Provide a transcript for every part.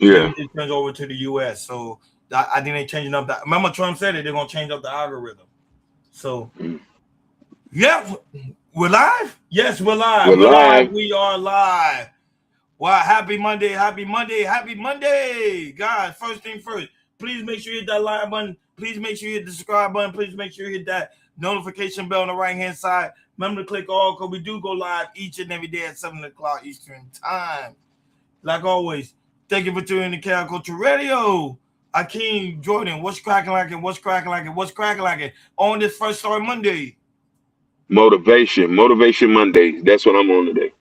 Yeah. Everything turns over to the U.S. So I think they're changing up. Remember, Trump said it. They're gonna change up the algorithm. So Mm. yeah, we're live. Yes, we're live. We're We're live. live. We are live. Wow! Happy Monday! Happy Monday! Happy Monday! Guys, first thing first. Please make sure you hit that like button. Please make sure you hit the subscribe button. Please make sure you hit that notification bell on the right hand side. Remember to click all because we do go live each and every day at 7 o'clock Eastern Time. Like always, thank you for tuning in to Cal Culture Radio. Akeem Jordan, what's cracking like it? What's cracking like it? What's cracking like it? On this first Story Monday. Motivation Mondays. That's what I'm on today.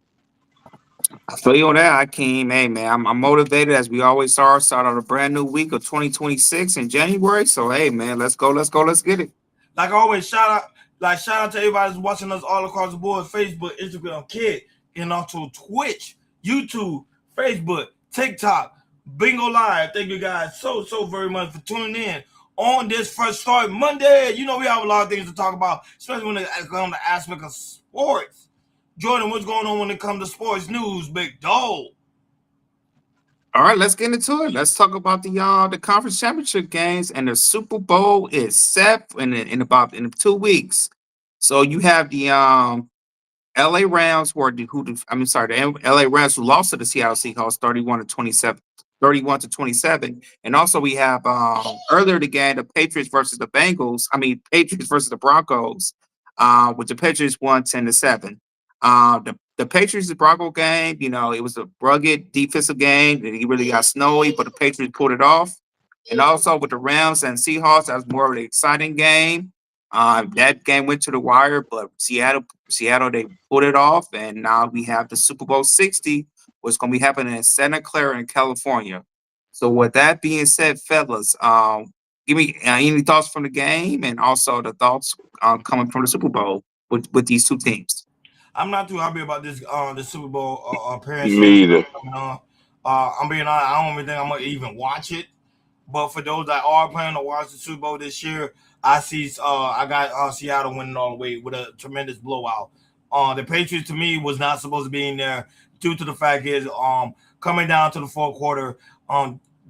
I feel you on that, Akeem. Hey, man, I'm motivated as we always are. Start out a brand new week of 2026 in January. So, hey, man, let's go, let's get it. Like always, shout out to everybody that's watching us all across the board: Facebook, Instagram, Kid, and also Twitch, YouTube, Facebook, TikTok, Bingo Live. Thank you guys so very much for tuning in on this first Start Monday. You know we have a lot of things to talk about, especially when it comes to the aspect of sports. Jordan, what's going on when it comes to sports news, big dog? All right, let's get into it. Let's talk about the conference championship games, and the Super Bowl is set in about 2 weeks. So you have the LA Rams the LA Rams who lost to the Seattle Seahawks 31 to 27. And also we have earlier the game, the Patriots versus the Patriots versus the Broncos, which the Patriots won 10-7. The Patriots Bronco game, it was a rugged defensive game. It really got snowy, but the Patriots pulled it off. And also with the Rams and Seahawks, that was more of an exciting game. That game went to the wire, but Seattle, they pulled it off, and now we have the Super Bowl 60, what's going to be happening in Santa Clara in California. So with that being said, fellas, give me any thoughts from the game, and also the thoughts coming from the Super Bowl with these two teams. I'm not too happy about this the Super Bowl appearance Me either. coming on. I'm being honest, I don't even think I'm gonna even watch it. But for those that are planning to watch the Super Bowl this year, I got Seattle winning all the way with a tremendous blowout. The Patriots to me was not supposed to be in there due to the fact is coming down to the fourth quarter,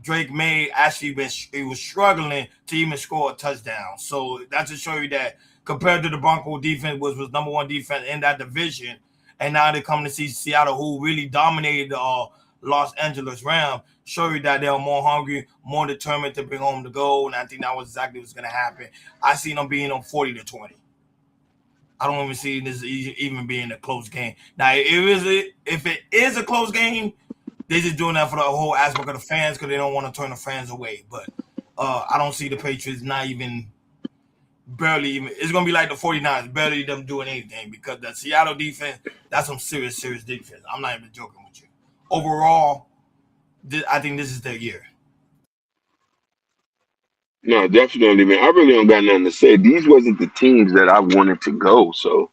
Drake May actually he was struggling to even score a touchdown. So that's to show you that compared to the Bronco defense, which was number one defense in that division, and now they're coming to see Seattle, who really dominated the Los Angeles Rams, show you that they're more hungry, more determined to bring home the goal, and I think that was exactly what's going to happen. I see them being on 40-20. I don't even see this even being a close game. Now, if it is a close game, they're just doing that for the whole aspect of the fans because they don't want to turn the fans away. But I don't see the Patriots barely even. It's going to be like the 49ers, barely them doing anything because the Seattle defense, that's some serious defense. I'm not even joking with you. Overall, I think this is their year. No, definitely, man. I really don't got nothing to say. These wasn't the teams that I wanted to go. So,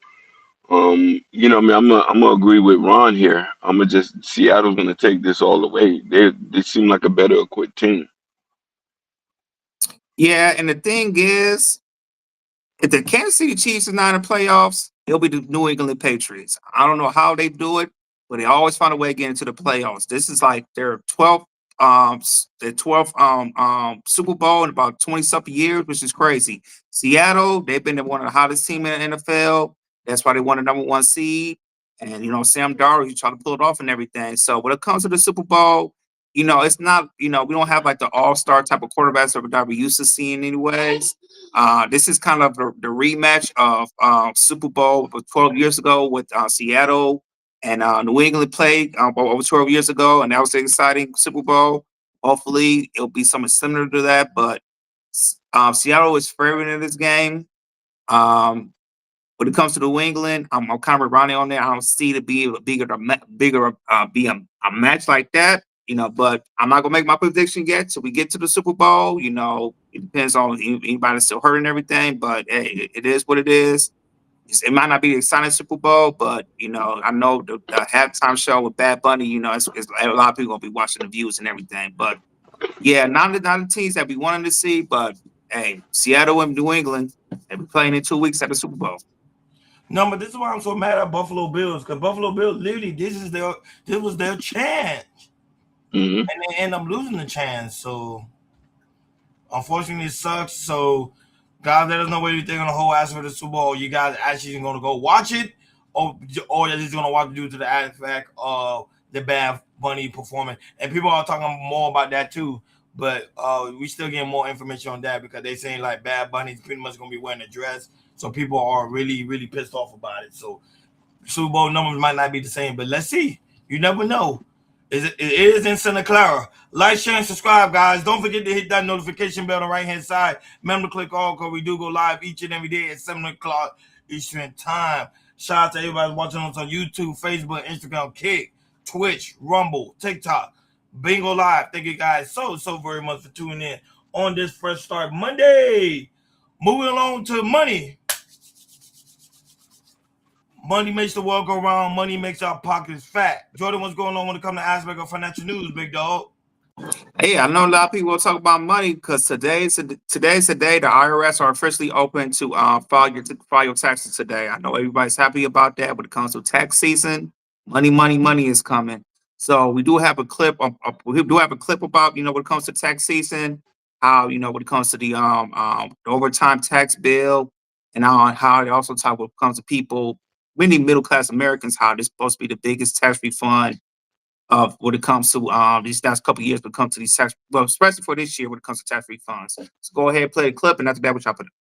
man, I'm gonna agree with Ron here. I'm gonna just Seattle's gonna take this all the way. They seem like a better equipped team. Yeah, and the thing is, if the Kansas City Chiefs are not in the playoffs, it'll be the New England Patriots. I don't know how they do it, but they always find a way to get into the playoffs. This is like their 12th Super Bowl in about 20-something years, which is crazy. Seattle, they've been one of the hottest teams in the NFL. That's why they won the number one seed. And, Sam Darnold, he's trying to pull it off and everything. So when it comes to the Super Bowl, it's not, we don't have like the all-star type of quarterbacks that we're used to seeing anyways. This is kind of the rematch of Super Bowl 12 years ago with Seattle and New England played over 12 years ago, and that was an exciting Super Bowl. Hopefully, it'll be something similar to that, but Seattle is favored in this game. When it comes to New England, I'm kind of with Ronnie on there. I don't see it be a match like that, but I'm not gonna make my prediction yet till we get to the Super Bowl. It depends on anybody still hurt and everything, but hey, it is what it is. It might not be the exciting Super Bowl, but I know the halftime show with Bad Bunny. It's a lot of people gonna be watching the views and everything. But yeah, not the teams that we wanted to see. But hey, Seattle and New England, they'll be playing in 2 weeks at the Super Bowl. No, but this is why I'm so mad at Buffalo Bills because Buffalo Bills literally this was their chance. Hmm. and they end up losing the chance. So unfortunately, it sucks. So guys, let us know what you think on the whole aspect of the Super Bowl. You guys actually going to go watch it, or you're just going to watch it due to the aspect of the Bad Bunny performance. And people are talking more about that too. But we still getting more information on that because they saying like Bad Bunny's pretty much going to be wearing a dress. So people are really, really pissed off about it. So Super Bowl numbers might not be the same, but let's see. You never know. It is in Santa Clara. Like, share, and subscribe, guys. Don't forget to hit that notification bell on the right-hand side. Remember to click all because we do go live each and every day at 7 o'clock Eastern Time. Shout out to everybody watching us on YouTube, Facebook, Instagram, Kick, Twitch, Rumble, TikTok, Bingo Live. Thank you guys so very much for tuning in on this Fresh Start Monday. Moving along to money. Money makes the world go round. Money makes our pockets fat. Jordan, what's going on when it comes to aspect of financial news, big dog? Hey, I know a lot of people will talk about money because today's the day the IRS are officially open to file your taxes today. I know everybody's happy about that. When it comes to tax season, money is coming. So we do have a clip. We do have a clip about when it comes to tax season, how when it comes to the overtime tax bill, and how they also talk when it comes to people, many middle class Americans, how this is supposed to be the biggest tax refund of when it comes to these last couple of years when it comes to these tax, well, especially for this year when it comes to tax refunds. So go ahead, play the clip, and after that, we'll chop it up.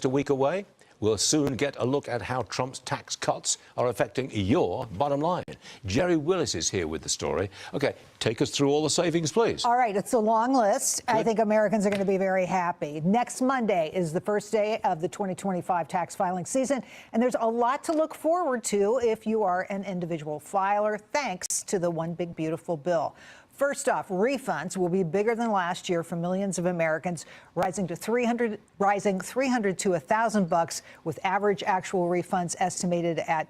A week away, we'll soon get a look at how Trump's tax cuts are affecting your bottom line. Jerry Willis is here with the story. Okay, take us through all the savings, please. All right, it's a long list. Good. I think Americans are going to be very happy. Next Monday is the first day of the 2025 tax filing season, and there's a lot to look forward to if you are an individual filer, thanks to the One Big Beautiful Bill. First off, refunds will be bigger than last year for millions of Americans, rising $300 to $1,000, with average actual refunds estimated at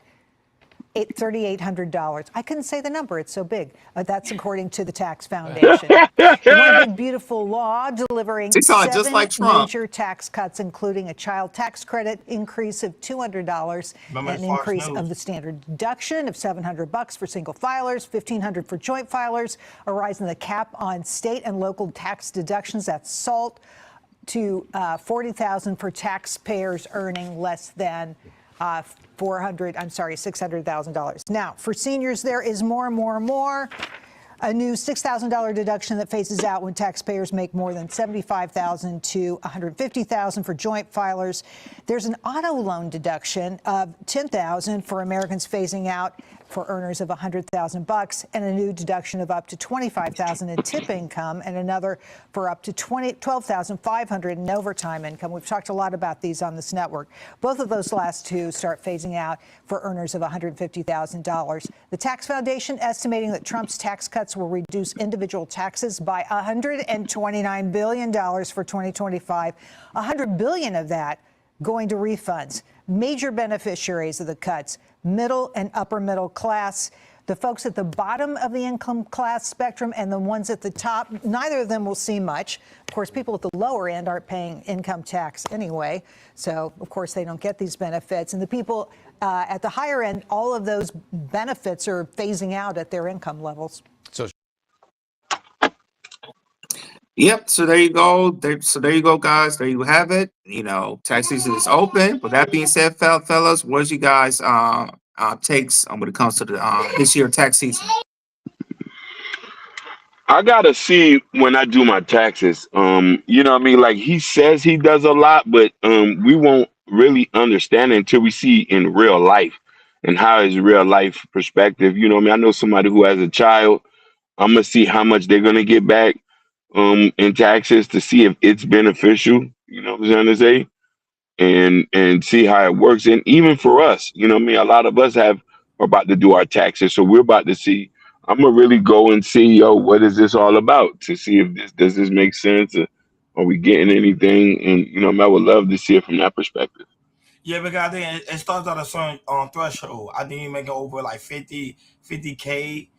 $3,800. I couldn't say the number. It's so big. That's according to the Tax Foundation. One Big Beautiful Law delivering seven major tax cuts, including a child tax credit increase of $200, an increase of the standard deduction of $700 for single filers, $1,500 for joint filers, a rise in the cap on state and local tax deductions, that's SALT, to $40,000 for taxpayers earning less than $600,000. Now, for seniors, there is more. A new $6,000 deduction that phases out when taxpayers make more than $75,000 to $150,000 for joint filers. There's an auto loan deduction of $10,000 for Americans phasing out for earners of $100,000, and a new deduction of up to $25,000 in tip income, and another for up to $12,500 in overtime income. We've talked a lot about these on this network. Both of those last two start phasing out for earners of $150,000. The Tax Foundation estimating that Trump's tax cuts will reduce individual taxes by $129 billion for 2025. $100 billion of that going to refunds. Major beneficiaries of the cuts, middle and upper middle class. The folks at the bottom of the income class spectrum and the ones at the top, neither of them will see much. Of course, people at the lower end aren't paying income tax anyway, so of course they don't get these benefits. And the people at the higher end, all of those benefits are phasing out at their income levels. Yep. So there you go. There you go, guys. There you have it. Tax season is open. With that being said, fellas, what's you guys takes when it comes to the this year tax season? I gotta see when I do my taxes. You know what I mean? Like, he says he does a lot, but we won't really understand it until we see in real life and how is real life perspective. You know what I mean? I know somebody who has a child. I'm gonna see how much they're gonna get back in taxes to see if it's beneficial, you know what I'm trying to say, and see how it works. And even for us, you know what I mean, a lot of us are about to do our taxes, so we're about to see. I'm gonna really go and see, what is this all about, to see if does this make sense, or are we getting anything? And I would love to see it from that perspective. Yeah, because I think it starts at a certain threshold. I think you make it over like 50K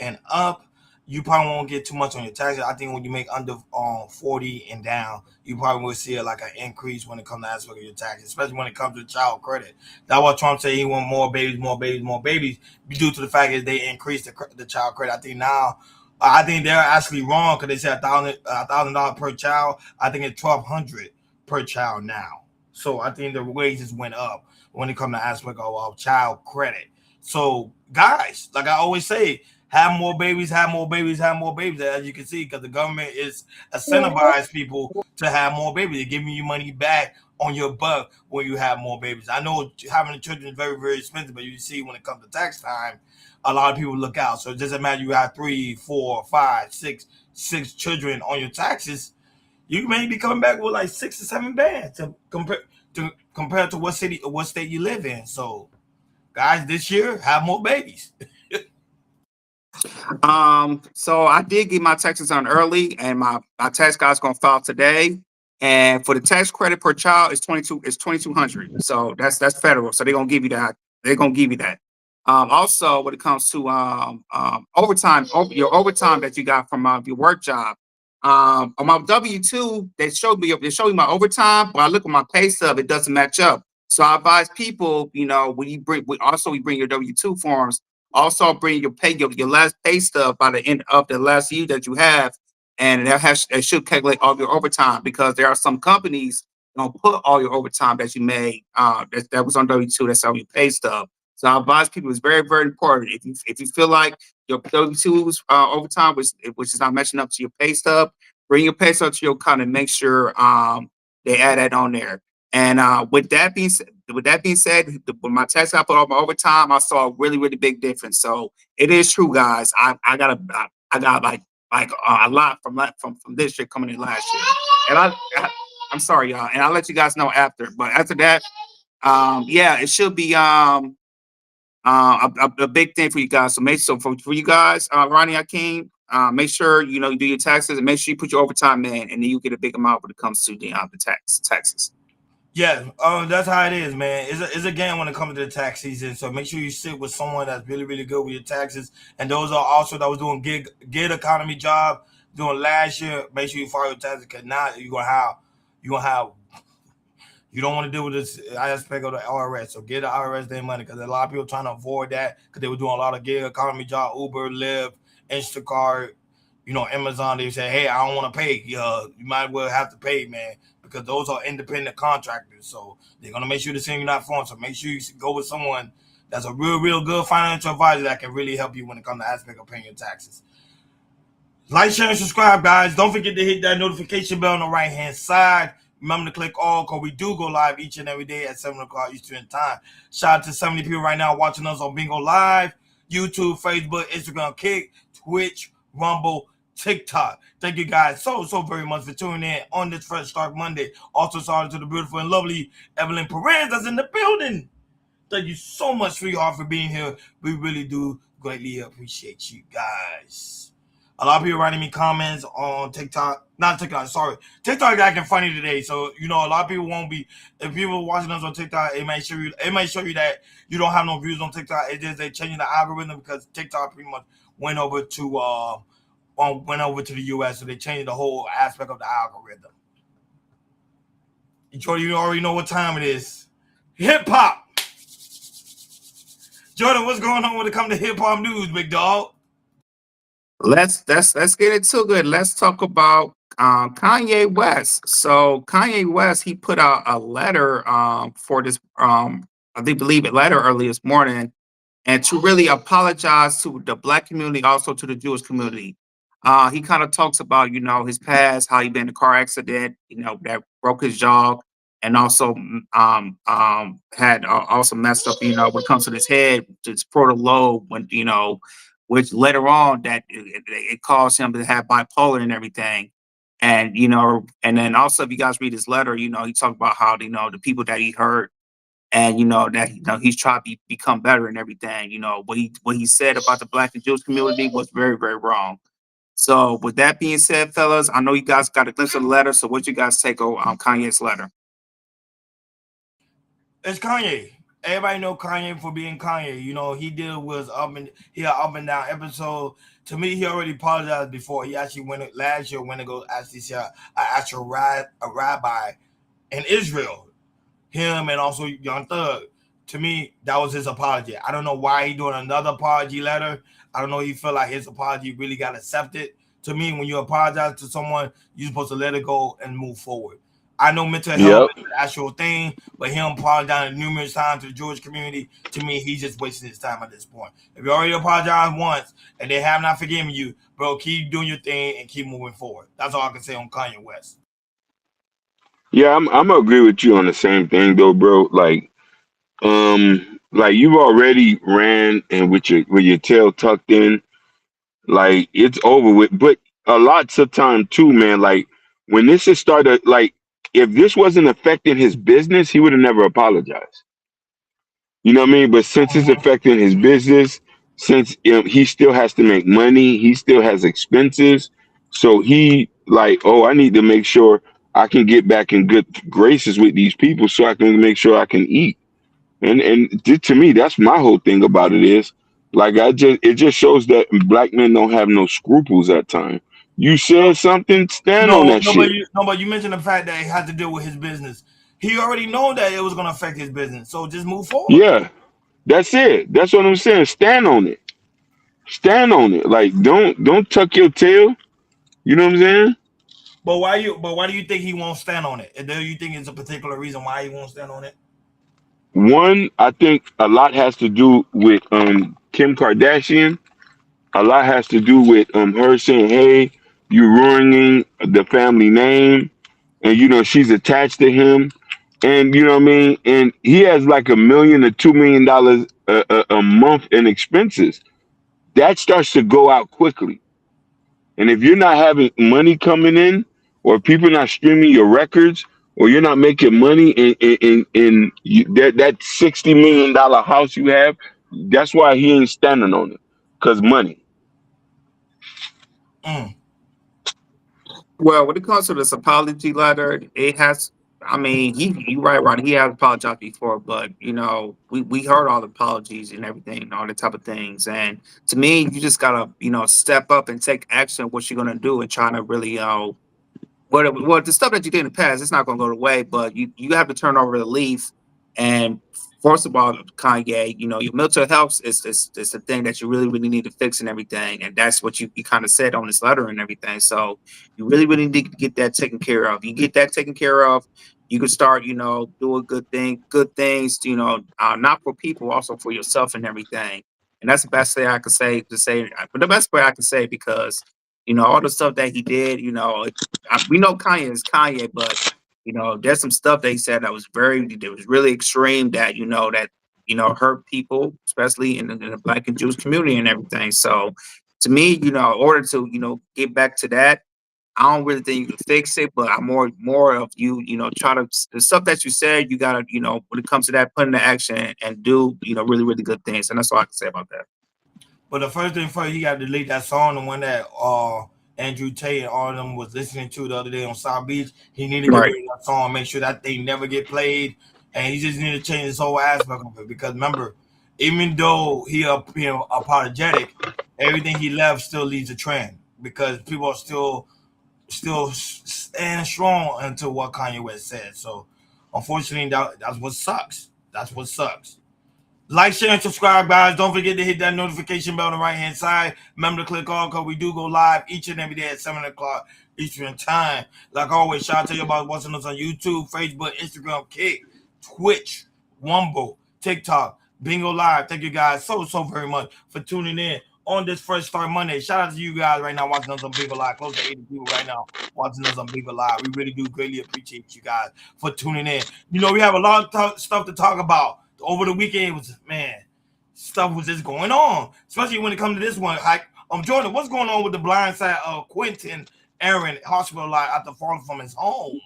and up, you probably won't get too much on your taxes. I think when you make under 40 and down, you probably will see like an increase when it comes to aspect of your taxes, especially when it comes to child credit. That's what Trump said, he want more babies, due to the fact that they increased the child credit. I think now I think they're actually wrong because they said $1,000 per child. I think it's 1,200 per child now. So I think the wages went up when it comes to aspect of child credit. So guys, like I always say, have more babies, have more babies, have more babies. As you can see, because the government is incentivizing people to have more babies. They're giving you money back on your buck when you have more babies. I know having children is very, very expensive, but you see when it comes to tax time, a lot of people look out. So it doesn't matter you have 3, 4, 5, 6 children on your taxes. You may be coming back with like 6 or 7 bands compared to what state you live in. So guys, this year have more babies. So I did get my taxes on early, and my tax guy's gonna file today. And for the tax credit per child, it's 2,200. So that's federal. So they're gonna give you that. They're gonna give you that. Also, when it comes to overtime, your overtime that you got from your work job, on my W-2, they showed me my overtime, but I look at my pay stub, it doesn't match up. So I advise people, when you bring, we bring your W-2 forms. Also, bring your last pay stub by the end of the last year that you have, and it should calculate all your overtime, because there are some companies don't put all your overtime that you made that was on W-2, that's on your pay stub. So I advise people, it's very, very important. If you feel like your W-2's overtime, which is not matching up to your pay stub, bring your pay stub to your account and make sure they add that on there. And with that being said, when my tax got put on my overtime, I saw a really, really big difference. So it is true, guys. I got like a lot from this year coming in last year. And I'm sorry, y'all, and I'll let you guys know after. But after that, yeah, it should be a big thing for you guys. So for you guys, Ronnie, Akeem, make sure you do your taxes, and make sure you put your overtime in, and then you get a big amount when it comes to the taxes. Yeah, that's how it is, man. It's a game when it comes to the tax season. So make sure you sit with someone that's really, really good with your taxes. And those are also that was doing gig economy job doing last year. Make sure you file your taxes, because now you don't want to deal with this aspect of the IRS. So get the IRS their money, because a lot of people trying to avoid that because they were doing a lot of gig economy job, Uber, Lyft, Instacart, Amazon. They say, hey, I don't want to pay. You might as well have to pay, man, because those are independent contractors. So they're gonna make sure to send you that form. So make sure you go with someone that's a real, real good financial advisor that can really help you when it comes to aspect of paying your taxes. Like, share, and subscribe, guys. Don't forget to hit that notification bell on the right-hand side. Remember to click all, because we do go live each and every day at 7 o'clock Eastern Time. Shout out to 70 people right now watching us on Bingo Live, YouTube, Facebook, Instagram, Kick, Twitch, Rumble, TikTok. Thank you guys so very much for tuning in on this Fresh Start Monday. Also, sorry to the beautiful and lovely Evelyn Perez that's in the building. Thank you so much, sweetheart, for being here. We really do greatly appreciate you guys. A lot of people writing me comments on TikTok. Not TikTok, sorry. TikTok is acting funny today. So, a lot of people won't be, if people watching us on TikTok, it may show you that you don't have no views on TikTok. It's just they changing the algorithm, because TikTok pretty much went over to the US, so they changed the whole aspect of the algorithm. Jordan, you already know what time it is. Hip hop. Jordan, what's going on when it comes to hip hop news, big dog? Let's get into it. Let's talk about Kanye West. So Kanye West, he put out a letter for this I believe a letter early this morning, and to really apologize to the Black community, also to the Jewish community. He kind of talks about his past, how he been in a car accident, that broke his jaw, and also had also messed up, when it comes to his head, his frontal lobe, when which later on that it caused him to have bipolar and everything. And and then also, if you guys read his letter, he talked about how the people that he hurt, and that he's trying to become better and everything. What he said about the Black and Jewish community was very, very wrong. So with that being said, fellas, I know you guys got a glimpse of the letter. So what you guys take on Kanye's letter? It's Kanye. Everybody know Kanye for being Kanye. He did was up and down episode. To me, he already apologized before. He actually went last year when to go actually see a actual rabbi in Israel. Him and also Young Thug. To me, that was his apology. I don't know why he doing another apology letter. I don't know. He felt like his apology really got accepted. To me, when you apologize to someone, you're supposed to let it go and move forward. I know mental health Yep. is an actual thing, but him apologizing numerous times to the Jewish community, to me, he's just wasting his time at this point. If you already apologized once and they have not forgiven you, bro, keep doing your thing and keep moving forward. That's all I can say on Kanye West. Yeah, I'm gonna agree with you on the same thing though, bro. Like you've already ran and with your tail tucked in, like it's over with. But a lots of time too, man. Like when this has started, like if this wasn't affecting his business, he would have never apologized. You know what I mean? But since it's Mhm. affecting his business, since he still has to make money, he still has expenses. So he like, oh, I need to make sure I can get back in good graces with these people so I can make sure I can eat. To me, that's my whole thing about it is like it just shows that black men don't have no scruples at times. You said something, stand on No, that no, but shit. you mentioned the fact that he had to deal with his business. He already know that it was going to affect his business, so just move forward. Yeah, that's it. That's what I'm saying. Stand on it. Stand on it. Like don't tuck your tail. You know what I'm saying? But why do you think he won't stand on it? And do you think it's a particular reason why he won't stand on it? One, I think a lot has to do with Kim Kardashian. A lot has to do with her saying, "Hey, you're ruining the family name," and she's attached to him, and you know what I mean. And he has like $1 million to $2 million a month in expenses. That starts to go out quickly. And if you're not having money coming in, or people not streaming your records, or you're not making money that $60 million house you have, that's why he ain't standing on it. Cause money. Mm. Well, when it comes to this apology letter, it has. I mean, you right, Ron. He has apologized before, but we heard all the apologies and everything, all the type of things. And to me, you just gotta step up and take action. What you're gonna do and trying to really well, the stuff that you did in the past, it's not going to go away, but you have to turn over the leaf. And first of all, Kanye, your mental health is the thing that you really, really need to fix and everything. And that's what you kind of said on this letter and everything. So you really, really need to get that taken care of. You get that taken care of, you can start, doing good things, not for people, also for yourself and everything. And that's the best thing I could say but the best way I can say, because all the stuff that he did, we know Kanye is Kanye, but there's some stuff that he said that was really extreme, that hurt people, especially in the Black and Jewish community and everything. So to me, in order to get back to that, I don't really think you can fix it, but I'm more of try to, the stuff that you said, you gotta when it comes to that, put into action and do really, really good things, and that's all I can say about that. But the first thing first, he got to delete that song, the one that Andrew Tate and all of them was listening to the other day on South Beach. He need to get Right. rid of that song, make sure that thing never get played, and he just need to change his whole aspect of it. Because remember, even though he being apologetic, everything he left still leaves a trend because people are still stand strong into what Kanye West said. So unfortunately, that's what sucks. That's what sucks. Like, share, and subscribe, guys. Don't forget to hit that notification bell on the right hand side. Remember to click on because we do go live each and every day at 7 o'clock Eastern Time. Like always, shout out to you about watching us on YouTube, Facebook, Instagram, Kick, Twitch, Wumble, TikTok, Bingo Live. Thank you guys so very much for tuning in on this Fresh Start Monday. Shout out to you guys right now watching us on Bingo Live. Close to 80 people right now watching us on Bingo Live. We really do greatly appreciate you guys for tuning in. We have a lot of stuff to talk about. Over the weekend was, man, stuff was just going on, especially when it comes to this one. Like, Jordan, what's going on with the blind side of Quentin Aaron hospitalized after falling from his home?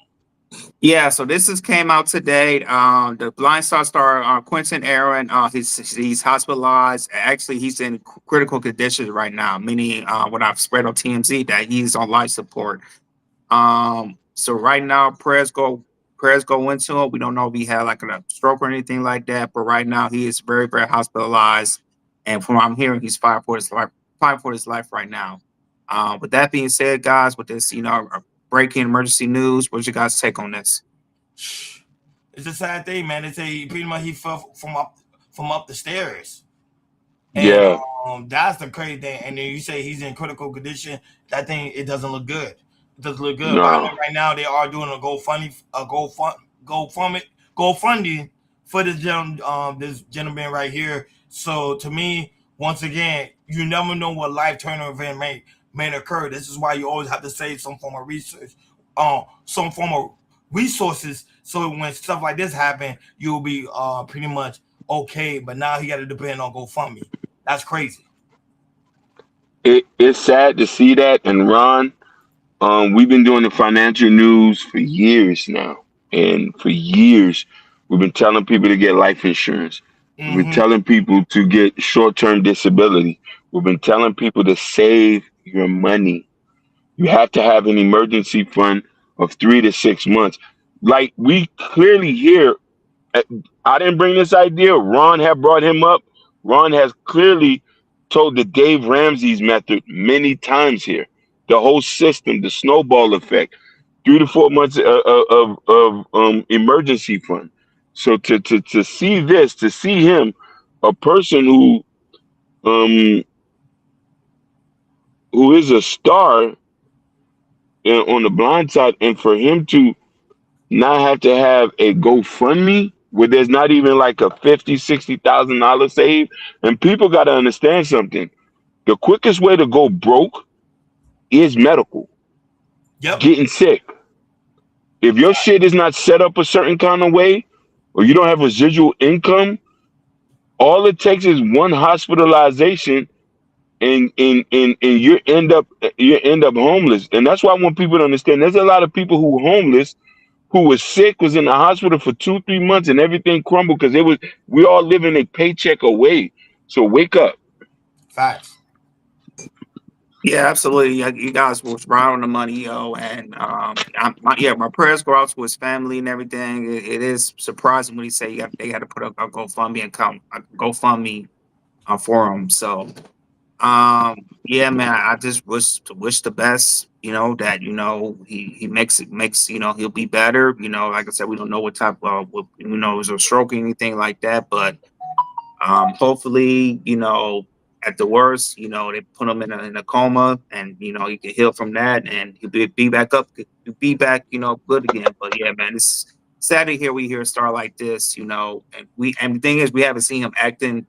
Yeah, so this has came out today. The Blind star Quentin Aaron, he's hospitalized. Actually, he's in critical condition right now. Meaning, what I've spread on TMZ, that he's on life support. So right now, prayers go into him. We don't know if he had like a stroke or anything like that, but right now he is very, very hospitalized. And from what I'm hearing, he's fighting for his life right now. With that being said, guys, with this, breaking emergency news, what's your guys' take on this? It's a sad thing, man. They say pretty much he fell from up the stairs. And Yeah. that's the crazy thing. And then you say he's in critical condition. That thing, it doesn't look good. It doesn't look good. But I No. know right now they are doing a GoFundMe for this gentleman right here. So to me, once again, you never know what life turning event may occur. This is why you always have to save some form of research, some form of resources, so when stuff like this happen, you'll be pretty much okay. But now he got to depend on GoFundMe. That's crazy. It's sad to see that. And Ron, we've been doing the financial news for years now, and for years we've been telling people to get life insurance. We've been Mm-hmm. telling people to get short-term disability. We've been telling people to save your money. You have to have an emergency fund of 3 to 6 months. Like we clearly hear, uh, I didn't bring this idea. Ron had brought him up. Ron has clearly told the Dave Ramsey's method many times here. The whole system, the snowball effect, 3 to 4 months of emergency fund. So to see this, to see him, a person um who is a star on the blind side, and for him to not have to have a GoFundMe where there's not even like a 50, $60,000 save. And people got to understand something. The quickest way to go broke is medical, Yep. getting sick. If your shit is not set up a certain kind of way, or you don't have residual income, all it takes is one hospitalization, and you end up homeless. And that's why I want people to understand there's a lot of people who are homeless, who was sick, was in the hospital for 2, 3 months, and everything crumbled because we all living a paycheck away. So wake up. Facts. Yeah, absolutely. Yeah, you guys was right on the money, yo. And my prayers go out to his family and everything. It is surprising when he say they got to put up a GoFundMe account, a GoFundMe for him. So, yeah, man, I just wish the best. That he makes he'll be better. Like I said, we don't know what type of is a stroke or anything like that, but hopefully, at the worst, they put him in a coma, and he can heal from that, and he'll be back up, be back, good again. But yeah, man, it's sad to hear a star like this, and the thing is, we haven't seen him acting,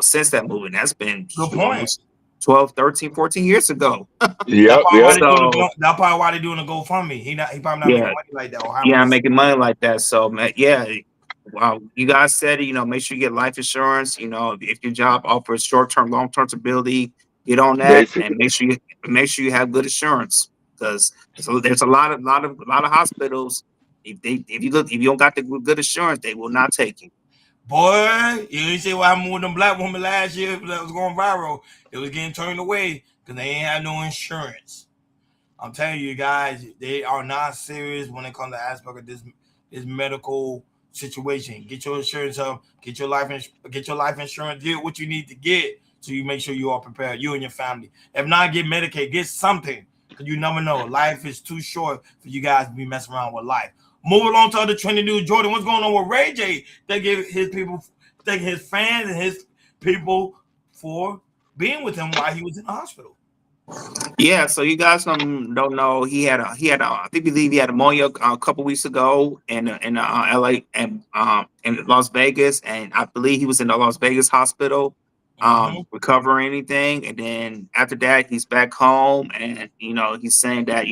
since that movie. And that's been Good point. 12, 13, 14 years ago. Yep, yep. That's probably why they doing a GoFundMe. He probably not making Yeah, money like that or having yeah, to I'm making money like that. So, man, yeah. Wow, you guys said it. Make sure you get life insurance. If your job offers short-term, long-term stability, get on that, and Basically. make sure you have good insurance, because there's a lot of hospitals. If you don't got the good insurance, they will not take you. Boy, you didn't see what happened with them black women last year that was going viral. It was getting turned away because they ain't had no insurance. I'm telling you guys, they are not serious when it comes to aspect of this medical situation. Get your insurance up, get your life insurance, get what you need to get so you make sure you are prepared, you and your family. If not, get Medicaid, get something. Because you never know. Life is too short for you guys to be messing around with life. Moving along to other trending news. Jordan, what's going on with Ray J? Thank his fans and his people for being with him while he was in the hospital. Yeah, so you guys don't know, I think believe he had pneumonia a couple weeks ago in LA and in Las Vegas, and I believe he was in the Las Vegas hospital Mm-hmm. recovering anything, and then after that he's back home, and he's saying that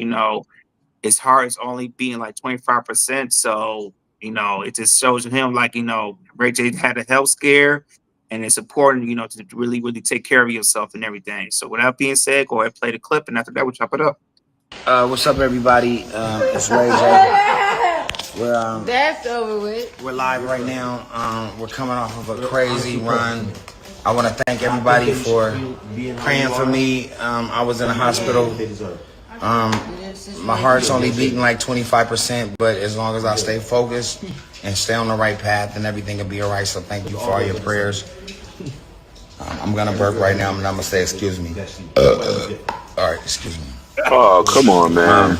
his heart is only beating like 25%. So, it just shows him, like, Ray J had a health scare, and it's important, to really, really take care of yourself and everything. So, with that being said, go ahead and play the clip, and after that, we'll chop it up. What's up, everybody? It's Ray J. That's over with. We're live right now. We're coming off of a crazy run. I want to thank everybody for praying for me. I was in the hospital. My heart's only beating like 25%, but as long as I stay focused and stay on the right path, then everything will be all right. So thank you for all your prayers. I'm gonna burp right now, and I'm gonna say, excuse me. All right, excuse me. Oh, come on, man.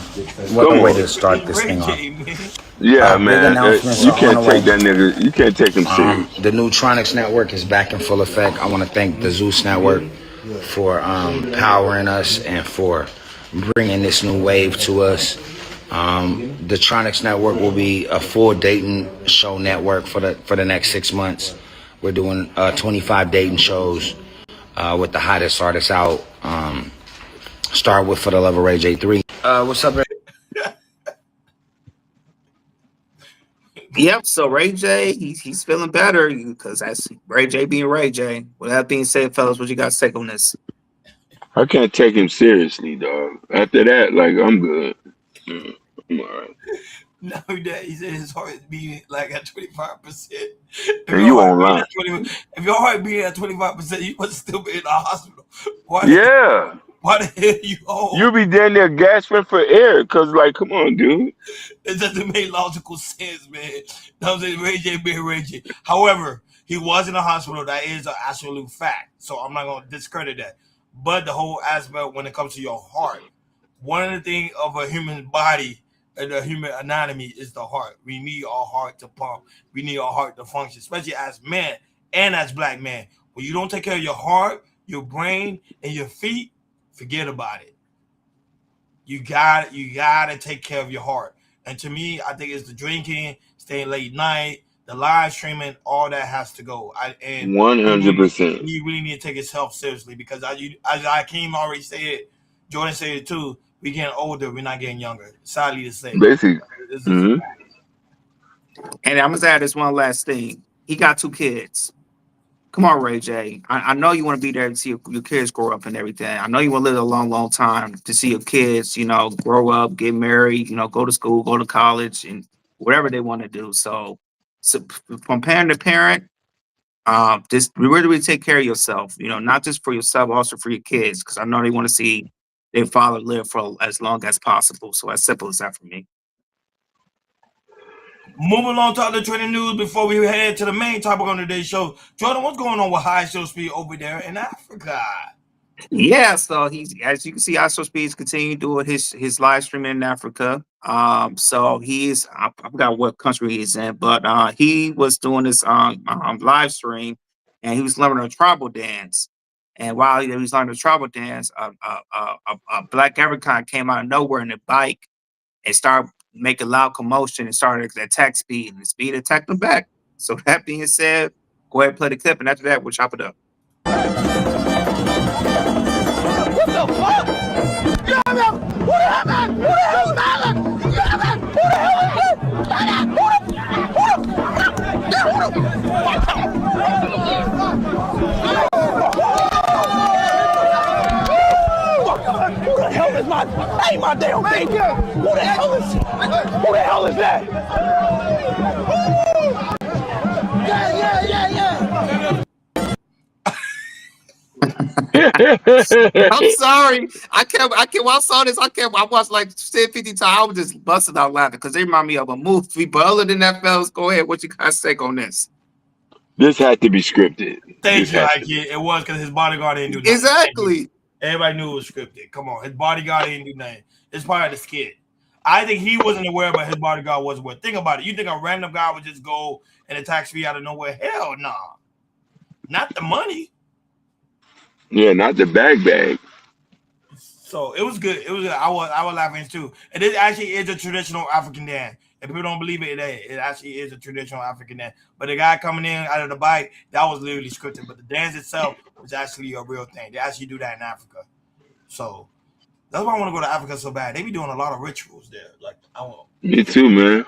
What Come a way on. to start this Ray thing off. J, man. Yeah, Big man. announcements You are on the can't take way. that nigga. You can't take him serious. The Neutronics Network is back in full effect. I want to thank the Zeus Network for powering us and for bringing this new wave to us. The Tronics Network will be a full dating show network for the next 6 months. We're doing 25 dating shows with the hottest artists out. Start with For the Love of Ray J3. What's up, Yep. So Ray J, he's feeling better because that's Ray J being Ray J. With that being said, fellas, what you got to say on this? I can't take him seriously, dog. After that, like I'm good. I'm all right. No, that he said his heart is beating like at 25%. And you online? If your heart beating at 25%, you must still be in the hospital. Yeah. Why the hell you home? You be down there gasping for air, cause like, come on, dude. It doesn't make logical sense, man. That was Ray J being Ray J. However, he was in the hospital. That is an absolute fact. So I'm not going to discredit that. But the whole aspect when it comes to your heart, one of the things of a human body and the human anatomy is the heart. We need our heart to pump. We need our heart to function, especially as men and as black men. When you don't take care of your heart, your brain, and your feet, forget about it. You gotta take care of your heart. And to me, I think it's the drinking, staying late night, the live streaming, all that has to go. And 100%. he really need to take himself seriously because as Akeem already said, Jordan said it too. We getting older, we're not getting younger. Sadly to say, Basically. this is Hmm. And I'm gonna add this one last thing. He got 2 kids. Come on, Ray J. I know you want to be there to see your kids grow up and everything. I know you want to live a long, long time to see your kids, grow up, get married, go to school, go to college, and whatever they want to do. So from parent to parent, just really take care of yourself. Not just for yourself, also for your kids, because I know they want to see their father live for as long as possible. So as simple as that for me. moving on to other trending news before we head to the main topic on today's show. Jordan, what's going on with high show speed over there in Africa? Yeah, so he's, as you can see, ISO Speeds continue doing his live streaming in Africa. So I forgot what country he's in, but he was doing this live stream, and he was learning a tribal dance. And while he was learning the tribal dance, a black African came out of nowhere in a bike and started making loud commotion and started to attack Speed, and Speed attacked him back. So that being said, go ahead and play the clip, and after that, we'll chop it up. What the fuck? Yeah, man. Who the hell, man? Who the hell is Alan? Yeah, man. Who the hell is this? Who the hell is my? Ain't my damn thing. Who the hell is? Who the hell is that? Yeah. I'm sorry. When I saw this, I watched like 10, 50 times. I was just busting out laughing because they remind me of a movie. But other than that, fellas, go ahead. What you guys say on this? This had to be scripted. Thank you, Ike. It was because his bodyguard didn't do nothing. Exactly. Everybody knew it was scripted. Come on. His bodyguard didn't do nothing. It's part of the skit. I think he wasn't aware, but his bodyguard was aware. Think about it. You think a random guy would just go and attack Speed out of nowhere? Hell no. Nah. Not the money. Yeah, not the bag. So it was good. It was good. I was laughing too. And this actually is a traditional African dance. If people don't believe it, it actually is a traditional African dance. But the guy coming in out of the bike, that was literally scripted. But the dance itself was actually a real thing. They actually do that in Africa. So that's why I want to go to Africa so bad. They be doing a lot of rituals there. Like Me too, man.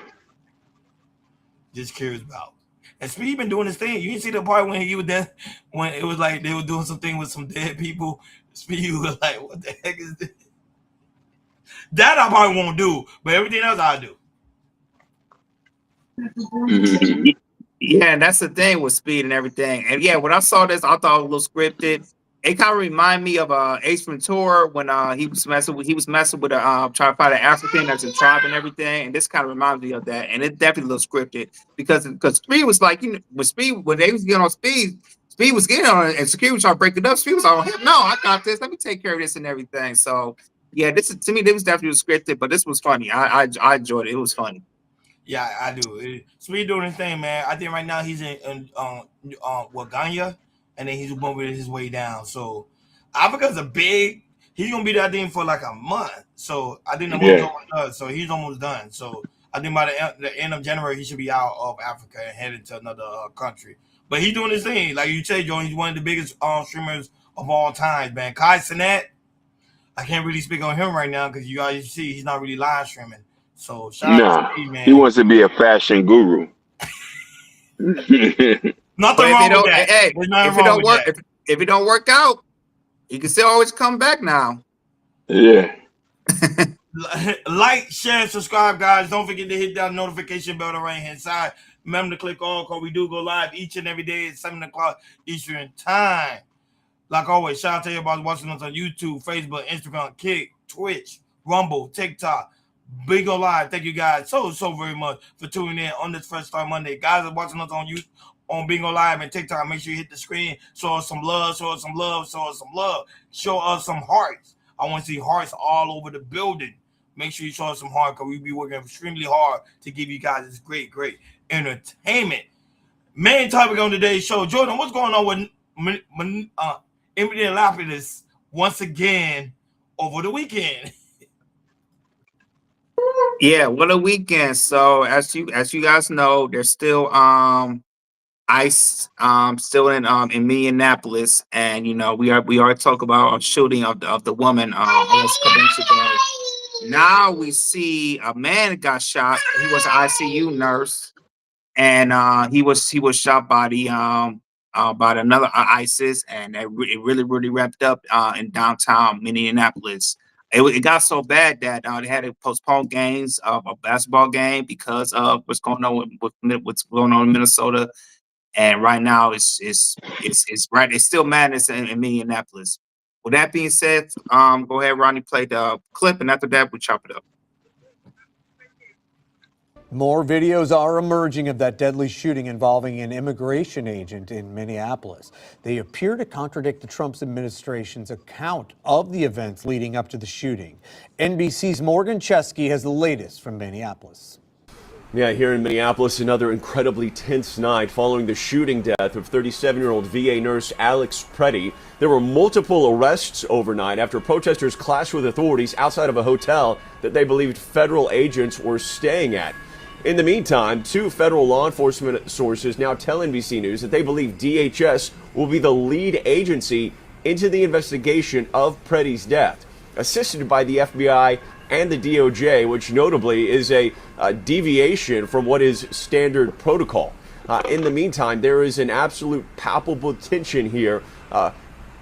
Just curious about. And Speed been doing his thing. You didn't see the part when he was there, when it was like they were doing something with some dead people. Speed was like, "What the heck is this?" That I probably won't do, but everything else I do. Yeah, and that's the thing with Speed and everything. And yeah, when I saw this, I thought it was a little scripted. It kind of reminded me of Ace Ventura when he was messing with trying to find an African as a tribe and everything. And this kind of reminds me of that. And it definitely looks scripted because Speed was like, when they was getting on Speed was getting on it, and security was trying to break it up. Speed was like, no, I got this. Let me take care of this and everything. So yeah, to me, this was definitely scripted, but this was funny. I enjoyed it. It was funny. Yeah, I do. Speed doing his thing, man. I think right now he's in Ghana, and then he's moving his way down. So Africa's a big. He's gonna be there, I think, for like a month. So I think the month's Yeah. almost done. So he's almost done. So I think by the end of January he should be out of Africa and headed to another country. But he's doing his thing, like you said, Joe. He's one of the biggest streamers of all time, man. Kai Cenat, I can't really speak on him right now because you guys see he's not really live streaming. So shout out to Nah, Speed, he man. wants to be a fashion guru. Nothing But if wrong it with don't, that. hey, There's nothing if it wrong don't with work, that. if it don't work out, you can still always come back now. Yeah. Like, share, subscribe, guys. Don't forget to hit that notification bell on the right hand side. Remember to click all because we do go live each and every day at 7 o'clock Eastern time. Like always, shout out to everybody watching us on YouTube, Facebook, Instagram, Kick, Twitch, Rumble, TikTok. Big O Live. Thank you guys so very much for tuning in on this Fresh Start Monday. Guys are watching us on YouTube, on Bingo Live and TikTok. Make sure you hit the screen. Show us some love. Show us some love. Show us some love. Show us some hearts. I want to see hearts all over the building. Make sure you show us some heart because we be working extremely hard to give you guys this great entertainment. Main topic on today's show, Jordan. What's going on with Minneapolis once again over the weekend? Yeah, what a weekend. So as you guys know, there's still ice still in Minneapolis, and you know we are talking about a shooting of the woman almost a couple weeks ago. Now we see a man got shot. He was an ICU nurse, and he was shot by the by another ISIS, and it really ramped up in downtown Minneapolis. It got so bad that they had to postpone games of a basketball game because of what's going on with what's going on in Minnesota. And right now it's right. It's still madness in Minneapolis. With that being said, go ahead, Ronnie, play the clip, and after that we chop it up. More videos are emerging of that deadly shooting involving an immigration agent in Minneapolis. They appear to contradict the Trump administration's account of the events leading up to the shooting. NBC's Morgan Chesky has the latest from Minneapolis. Yeah, here in Minneapolis, another incredibly tense night following the shooting death of 37-year-old VA nurse Alex Pretti. There were multiple arrests overnight after protesters clashed with authorities outside of a hotel that they believed federal agents were staying at. In the meantime, two federal law enforcement sources now tell NBC News that they believe DHS will be the lead agency into the investigation of Pretti's death, assisted by the FBI and the DOJ, which notably is a deviation from what is standard protocol. In the meantime, there is an absolute palpable tension here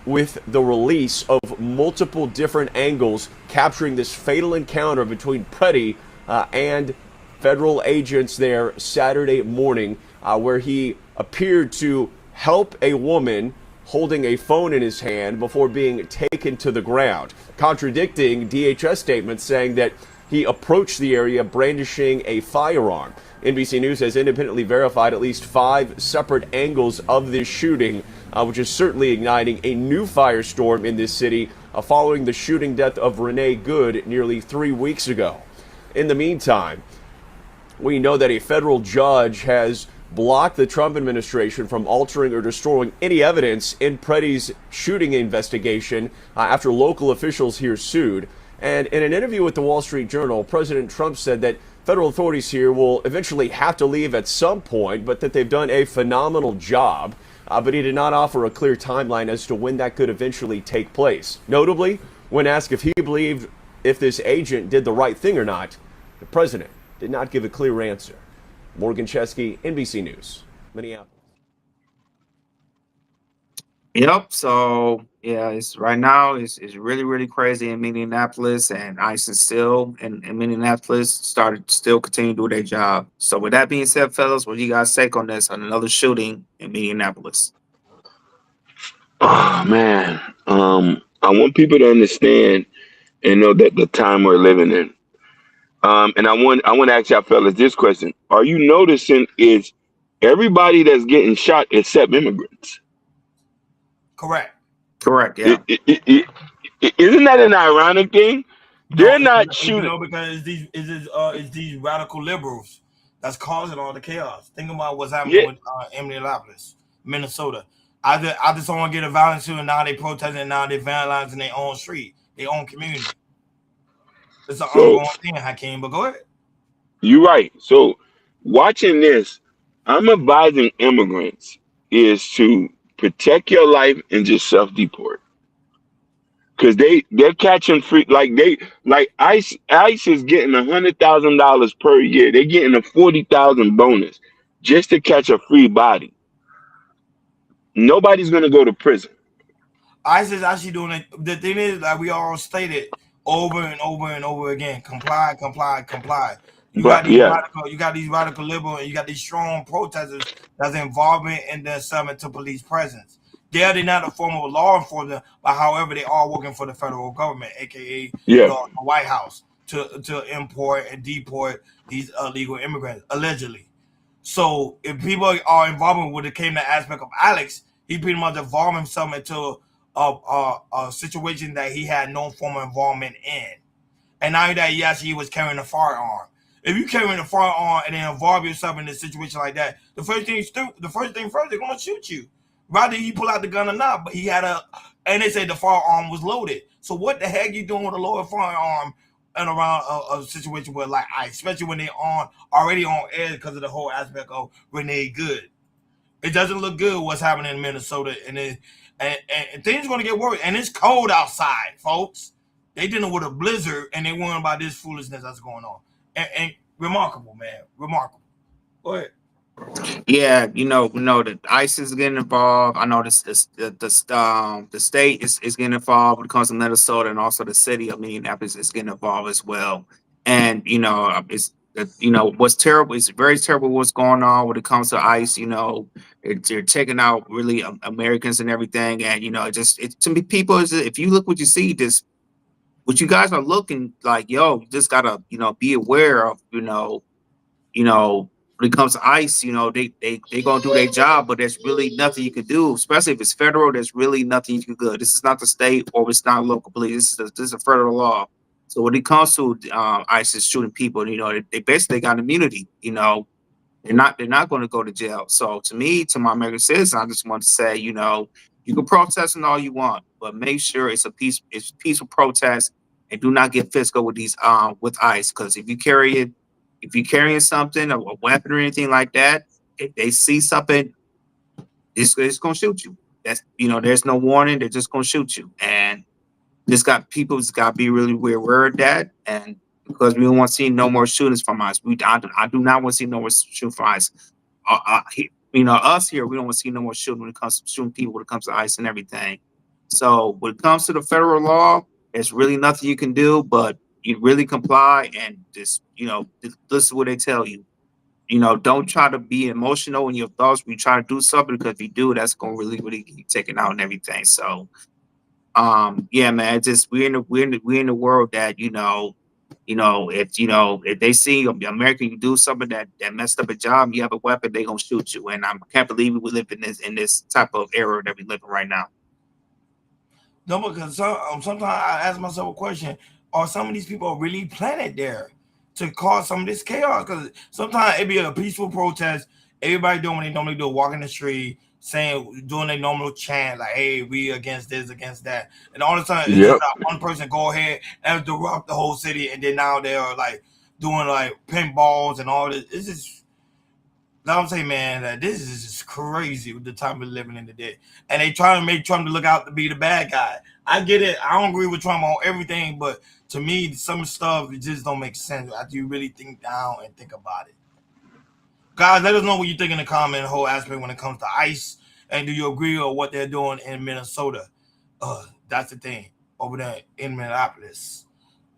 with the release of multiple different angles capturing this fatal encounter between Pretti and federal agents there Saturday morning, where he appeared to help a woman holding a phone in his hand before being taken to the ground, contradicting DHS statements saying that he approached the area brandishing a firearm. NBC News has independently verified at least 5 separate angles of this shooting, which is certainly igniting a new firestorm in this city following the shooting death of Renee Good nearly 3 weeks ago. In the meantime, we know that a federal judge has blocked the Trump administration from altering or destroying any evidence in Pretti's shooting investigation after local officials here sued. And in an interview with the Wall Street Journal, President Trump said that federal authorities here will eventually have to leave at some point, but that they've done a phenomenal job. But he did not offer a clear timeline as to when that could eventually take place. Notably, when asked if he believed if this agent did the right thing or not, the president did not give a clear answer. Morgan Chesky, NBC News, Minneapolis. Yep. So yeah, it's right now it's really crazy in Minneapolis, and ICE is still in Minneapolis still continue to do their job. So with that being said, fellas, what do you guys take on this on another shooting in Minneapolis? Oh man, I want people to understand and know that the time we're living in. And I want to ask y'all fellas this question: are you noticing is everybody that's getting shot except immigrants? Correct. Yeah. Isn't that an ironic thing? They're No, not you shooting. know, because it's these radical liberals that's causing all the chaos. Think about what's happening Yeah. with Minneapolis, Minnesota. I just don't want to get a violence too, and now they protesting, and now they vandalizing their own street, their own community. It's an So ongoing thing, Hakeem. But go ahead. you're right. So watching this, I'm advising immigrants is to protect your life and just self deport. Cause they're catching free like ICE is getting $100,000 per year. They're getting a 40,000 bonus just to catch a free body. Nobody's gonna go to prison. ICE is actually doing it. The thing is, like we all stated over and over and over again, comply, comply, comply. But yeah, You got these radical liberal, and you got these strong protesters that's involvement in the summit to police presence. They're not a form of law enforcement, but however, they are working for the federal government, aka yeah, the White House, to import and deport these illegal immigrants, allegedly. So if people are involved with it came to aspect of Alex, he pretty much involved himself into a situation that he had no form of involvement in. And now that he actually was carrying a firearm. If you carrying a firearm and then involve yourself in a situation like that, the first thing first, they're gonna shoot you. Rather you pull out the gun or not. But he had and they said the firearm was loaded. So what the heck you doing with a loaded firearm and around a situation where like especially when they already on edge because of the whole aspect of Renee Good. It doesn't look good what's happening in Minnesota, and things are going to get worse. And it's cold outside, folks. They dealing with a blizzard, and they worrying about this foolishness that's going on. And remarkable, man, remarkable. Go ahead. Yeah, the ICE is getting involved. I know the state is getting involved when it comes to Minnesota, and also the city of Minneapolis is getting involved as well. And what's terrible. It's very terrible what's going on when it comes to ICE. They're taking out really Americans and everything. And to me, people is if you look what you see, this what you guys are looking like, yo, you just gotta be aware of when it comes to ICE, they gonna do their job, but there's really nothing you can do, especially if it's federal. There's really nothing you can do. This is not the state or it's not local police. This is a federal law. So when it comes to ICE is shooting people, they basically got immunity. They're not going to go to jail. So to me, to my American citizens, I just want to say, you can protest and all you want, but make sure it's a peaceful protest, and do not get physical with these with ICE, because if you're carrying something, a weapon or anything like that, if they see something, it's going to shoot you. That's there's no warning. They're just going to shoot you, and people's got to be really aware of that, and because we don't want to see no more shootings from us. I do not want to see no more shooting from ICE. Us here, we don't want to see no more shooting when it comes to shooting people, when it comes to ICE and everything. So when it comes to the federal law, there's really nothing you can do, but you really comply and just, listen to what they tell you. Don't try to be emotional in your thoughts when you try to do something, because if you do, that's going to really, really get you taken out and everything. So, yeah, man, just we're in the world that if they see American, you do something that messed up a job, you have a weapon, they gonna shoot you. And I can't believe we live in this type of era that we live in right now. No, because sometimes I ask myself a question: are some of these people really planted there to cause some of this chaos? Because sometimes it be a peaceful protest, everybody doing what they normally do, walking the street, doing their normal chant like, "Hey, we against this, against that," and all the time it's just yep. that one person go ahead and disrupt the whole city, and then now they are like doing like pinballs and all this. It's just. I'm saying, man, that this is just crazy with the time we're living in today. And they try to make Trump to look out to be the bad guy. I get it. I don't agree with Trump on everything, but to me, some stuff it just don't make sense after you really think down and think about it. Guys, let us know what you think in the comment whole aspect when it comes to ICE. And do you agree with what they're doing in Minnesota? That's the thing over there in Minneapolis.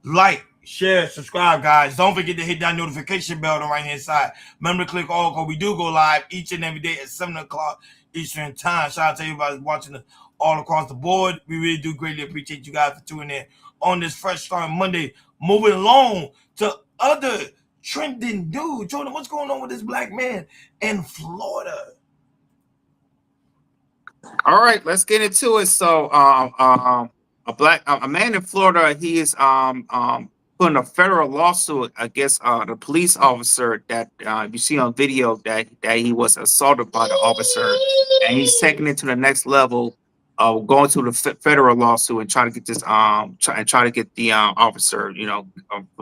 Like, share, subscribe, guys. Don't forget to hit that notification bell on the right hand side. Remember to click all, because we do go live each and every day at 7 o'clock Eastern time. Shout out to everybody watching us all across the board. We really do greatly appreciate you guys for tuning in on this fresh start Monday. Moving along to other trending news. Jordan, what's going on with this black man in Florida? All right, let's get into it. So, a man in Florida, he is putting a federal lawsuit against the police officer that you see on video that he was assaulted by the officer, and he's taking it to the next level of going to the federal lawsuit and trying to get this try to get the officer,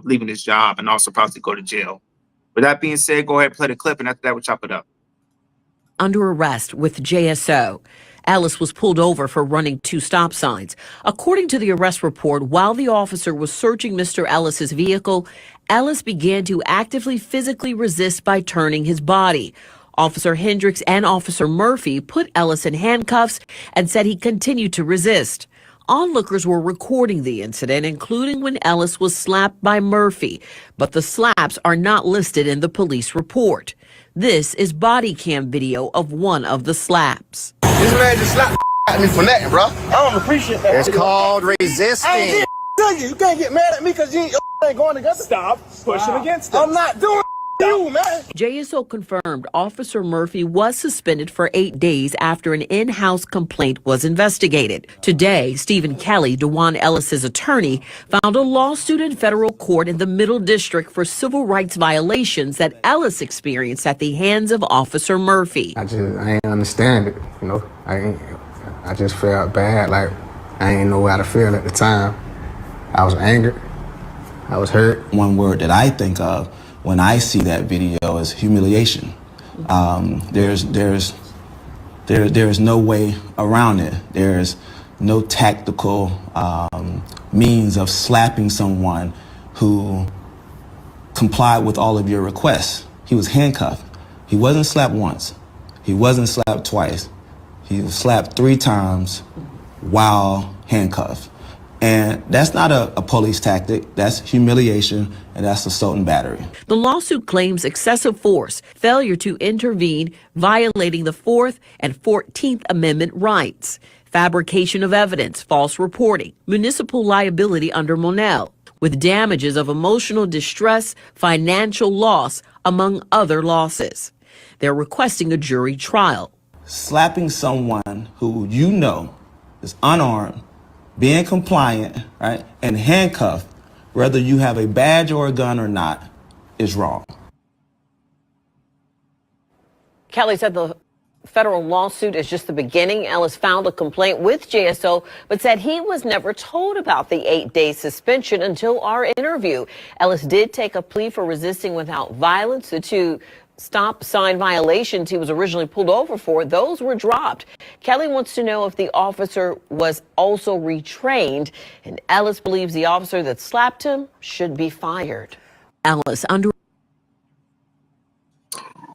leaving his job and also possibly go to jail. With that being said, go ahead and play the clip, and after that, we'll chop it up. Under arrest with JSO. Ellis was pulled over for running 2 stop signs. According to the arrest report, while the officer was searching Mr. Ellis's vehicle, Ellis began to actively physically resist by turning his body. Officer Hendricks and Officer Murphy put Ellis in handcuffs and said he continued to resist. Onlookers were recording the incident, including when Ellis was slapped by Murphy, but the slaps are not listed in the police report. This is body cam video of one of the slaps. This man just slapped at me for nothing, bro. I don't appreciate that. It's called resisting. I ain't did you. You can't get mad at me because you ain't going together. Stop pushing against it. I'm not doing you, man. JSO confirmed Officer Murphy was suspended for 8 days after an in-house complaint was investigated. Today, Stephen Kelly, DeJuan Ellis's attorney, filed a lawsuit in federal court in the Middle District for civil rights violations that Ellis experienced at the hands of Officer Murphy. I ain't understand it, I just felt bad, like I ain't know how to feel at the time. I was angry, I was hurt. One word that I think of when I see that video is humiliation. There's no way around it. There's no tactical means of slapping someone who complied with all of your requests. He was handcuffed. He wasn't slapped once. He wasn't slapped twice. He was slapped 3 times while handcuffed. And that's not a police tactic. That's humiliation, and that's assault and battery. The lawsuit claims excessive force, failure to intervene, violating the 4th and 14th Amendment rights, fabrication of evidence, false reporting, municipal liability under Monell, with damages of emotional distress, financial loss, among other losses. They're requesting a jury trial. Slapping someone who is unarmed, being compliant, right, and handcuffed, whether you have a badge or a gun or not, is wrong. Kelly said the federal lawsuit is just the beginning. Ellis filed a complaint with JSO, but said he was never told about the 8-day suspension until our interview. Ellis did take a plea for resisting without violence. The 2 stop sign violations he was originally pulled over for, those were dropped. Kelly wants to know if the officer was also retrained, and Ellis believes the officer that slapped him should be fired. Ellis under.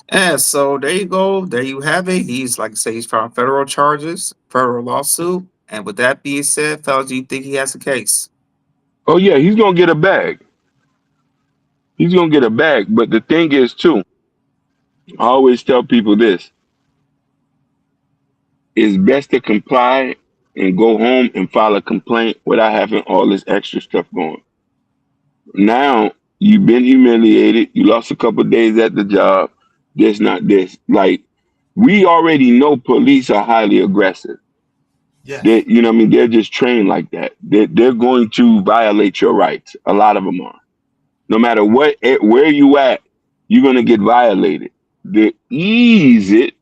Yeah, so there you go. There you have it. He's, like I say, he's found federal charges, federal lawsuit. And with that being said, fellas, do you think he has a case? Oh yeah, he's gonna get a bag. He's gonna get a bag. But the thing is too, I always tell people this. It's best to comply and go home and file a complaint without having all this extra stuff going. Now, you've been humiliated. You lost a couple of days at the job. This, not this. Like, we already know police are highly aggressive. Yeah. They're just trained like that. They're going to violate your rights. A lot of them are. No matter where you at, you're going to get violated. To ease it,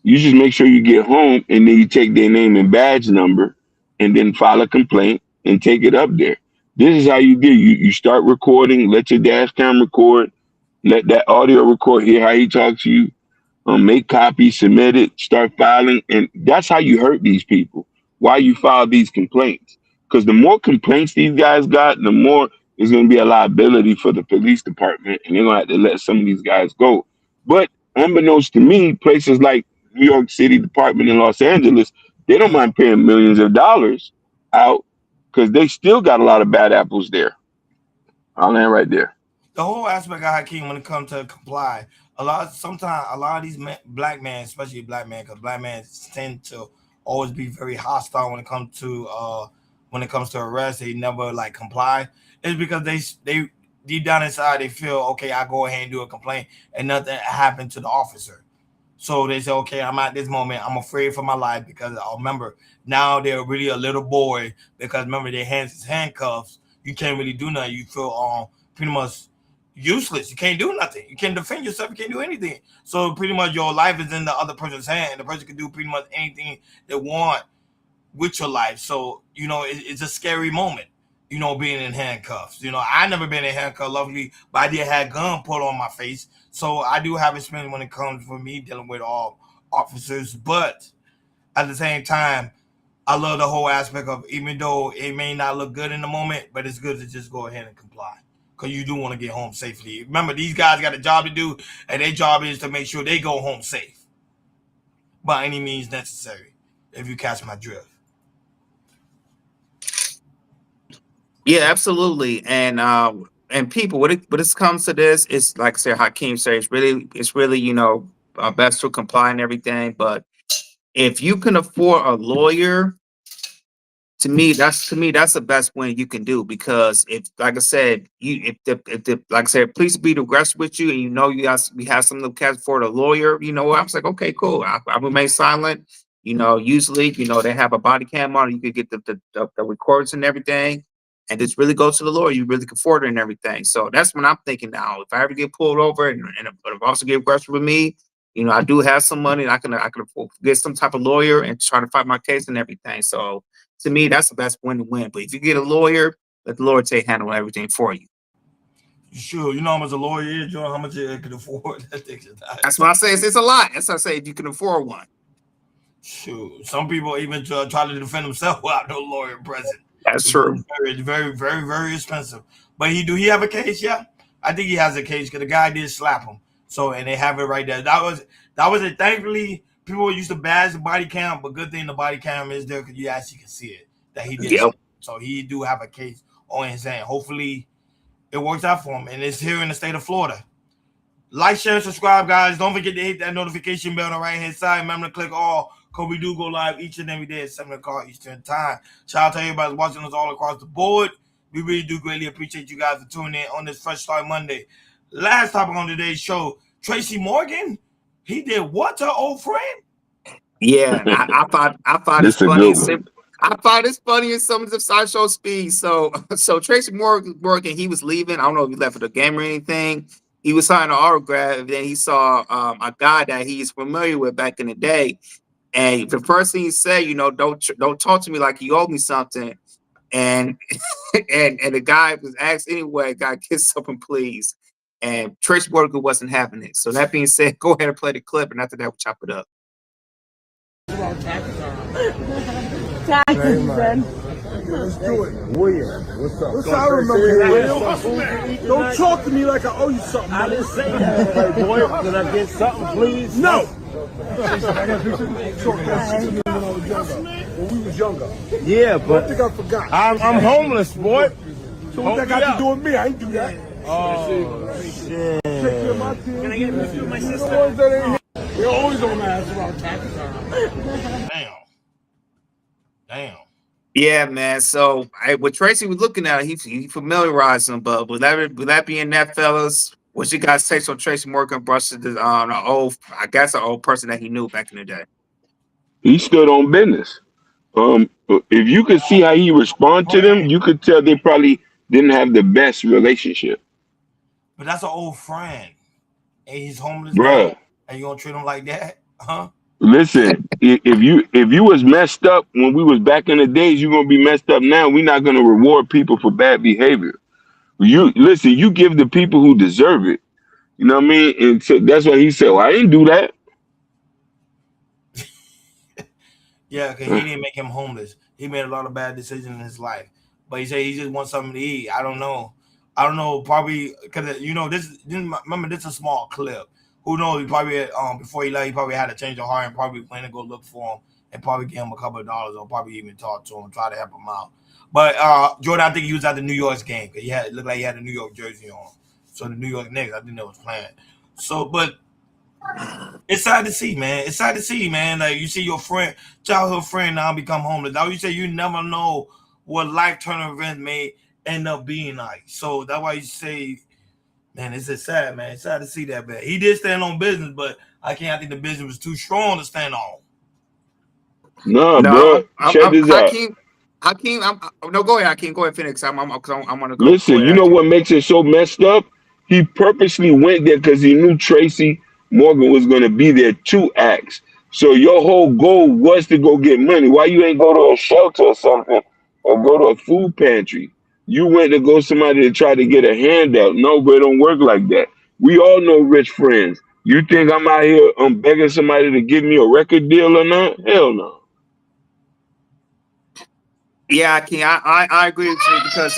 you just make sure you get home and then you take their name and badge number and then file a complaint and take it up there. This is how you do. You start recording, let your dash cam record, let that audio record, hear how he talks to you, make copies, submit it, start filing. And that's how you hurt these people. Why you file these complaints. Because the more complaints these guys got, the more there's going to be a liability for the police department. And they're going to have to let some of these guys go. But unbeknownst to me, places like New York City Department in Los Angeles, they don't mind paying millions of dollars out because they still got a lot of bad apples there. I'll land right there. The whole aspect of Hakeem when it comes to comply, sometimes a lot of these black men, especially black men, because black men tend to always be very hostile when it comes to arrest. They never like comply. It's because they deep down inside they feel, okay, I go ahead and do a complaint and nothing happened to the officer. So they say, okay, I'm at this moment, I'm afraid for my life because I remember now they're really a little boy because remember their hands is handcuffs. you can't really do nothing. You feel pretty much useless. You can't do nothing. You can't defend yourself. You can't do anything. So pretty much your life is in the other person's hand, and the person can do pretty much anything they want with your life. So it's a scary moment. Being in handcuffs. I never been in handcuffs, luckily, but I did have a gun put on my face. So I do have experience when it comes for me dealing with all officers. But at the same time, I love the whole aspect of, even though it may not look good in the moment, but it's good to just go ahead and comply. Because you do want to get home safely. Remember, these guys got a job to do, and their job is to make sure they go home safe by any means necessary, if you catch my drift. Yeah, absolutely. And people, when it comes to this, it's like I said, Hakeem said, it's really best to comply and everything. But if you can afford a lawyer, to me that's the best win you can do, because if, like I said, if like I said, police be aggressive with you, and we have some of the for the lawyer, I was like, okay, cool. I remain silent. Usually, they have a body cam on, you could get the records and everything, and just really go to the lawyer. You really can afford it and everything. So that's what I'm thinking now. If I ever get pulled over and if also get aggressive with me, I do have some money, and I can get some type of lawyer and try to fight my case and everything. So to me, that's the best win to win. But if you get a lawyer, let the lawyer handle everything for you. Sure, you know how much a lawyer is, you know how much they can afford. That's what I say. It's a lot. That's what I say. If you can afford one. Sure. Some people even try to defend themselves without no lawyer present. That's true. It's very, very, very expensive. But do he have a case? Yeah, I think he has a case, because the guy did slap him. So, and they have it right there. That was it. Thankfully, people used to bash the body cam, but good thing the body cam is there, because you actually can see it that he did. Yep. So he do have a case on his hand. Hopefully, it works out for him, and it's here in the state of Florida. Like, share, and subscribe, guys. Don't forget to hit that notification bell on the right hand side. Remember to click all, because we do go live each and every day at 7 o'clock Eastern time. Shout out to everybody watching us all across the board. We really do greatly appreciate you guys for tuning in on this Fresh Start Monday. Last topic on today's show, Tracy Morgan. He did what to an old friend? Yeah, I thought it's funny. I thought it's funny in some of the sideshow speed. So Tracy Morgan, he was leaving. I don't know if he left for the game or anything. He was signing an autograph, and then he saw a guy that he's familiar with back in the day. And the first thing he said, don't talk to me like you owe me something. And and the guy was asked anyway, "Guy, kiss something, please." And Tracy Morgan wasn't having it. So that being said, go ahead and play the clip, and after that, we'll chop it up. Taxes, then. Let's do it. William, what's up? What's I remember here, William? Don't talk to me like I owe you something. I didn't say that. Hey, boy, can I get something, please? No. When we was younger. Yeah, but I think I forgot. I'm homeless, boy. So what that got to do with me? I ain't do that. Oh, shit. Take care of my team. Can I get a few of my sister? They're always on my ass around tax time. Damn. Yeah, man. So what Tracy was looking at, he familiarized him. But with that being that, fellas, what you guys take on Tracy Morgan versus an old person that he knew back in the day? He stood on business. If you could see how he responded to them, you could tell they probably didn't have the best relationship. But that's an old friend, and he's homeless, bruh. And you gonna treat him like that, huh? Listen, if you was messed up when we was back in the days, you're gonna be messed up now. We're not gonna reward people for bad behavior. You give the people who deserve it. You know what I mean? And so that's why he said, "Well, I didn't do that." Yeah, because he didn't make him homeless. He made a lot of bad decisions in his life. But he said he just wants something to eat. I don't know. Probably because remember, this is a small clip. Who knows? He probably before he left, he probably had to change of heart and probably went to go look for him and probably give him a couple of dollars or probably even talk to him, try to help him out. But Jordan, I think he was at the New York game because it looked like he had a New York jersey on. So the New York Knicks, I think they was playing. So, but it's sad to see, man. It's sad to see, man. Like you see your childhood friend now become homeless. Now you say you never know what life-turning event may end up being like. So that's why you say, man, it's just sad, man. It's sad to see that, man. He did stand on business, but I think the business was too strong to stand on. No, bro. Check this out. Hakeem, no, go ahead, Hakeem. Go ahead, finish. I'm gonna go. Go Listen, ahead, you know Hakeem. what makes it so messed up? He purposely went there because he knew Tracy Morgan was going to be there to ask. So your whole goal was to go get money. Why you ain't go to a shelter or something or go to a food pantry? You went to go somebody to try to get a handout. No, but it don't work like that. We all know rich friends. You think I'm out here begging somebody to give me a record deal or not? Hell no. Yeah, I agree with you because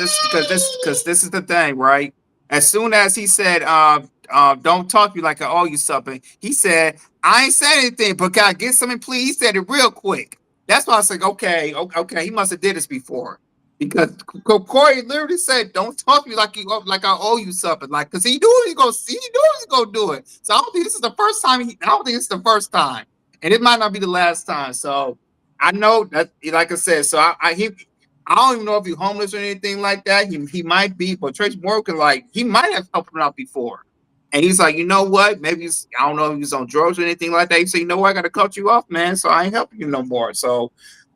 this is the thing, right? As soon as he said, don't talk to me like I owe you something, he said, I ain't said anything, but can I get something, please? He said it real quick. That's why I was like, okay, he must have did this before. Because Corey literally said, don't talk to me like like I owe you something. Like, because he knew he was gonna do it. So I don't think this is the first time I don't think it's the first time. And it might not be the last time. So I know that, like I said, so I don't even know if he's homeless or anything like that. He might be, but Trace Morgan, like, he might have helped him out before. And he's like, you know what? Maybe I don't know if he's on drugs or anything like that. He said, you know what? I got to cut you off, man. So I ain't helping you no more. So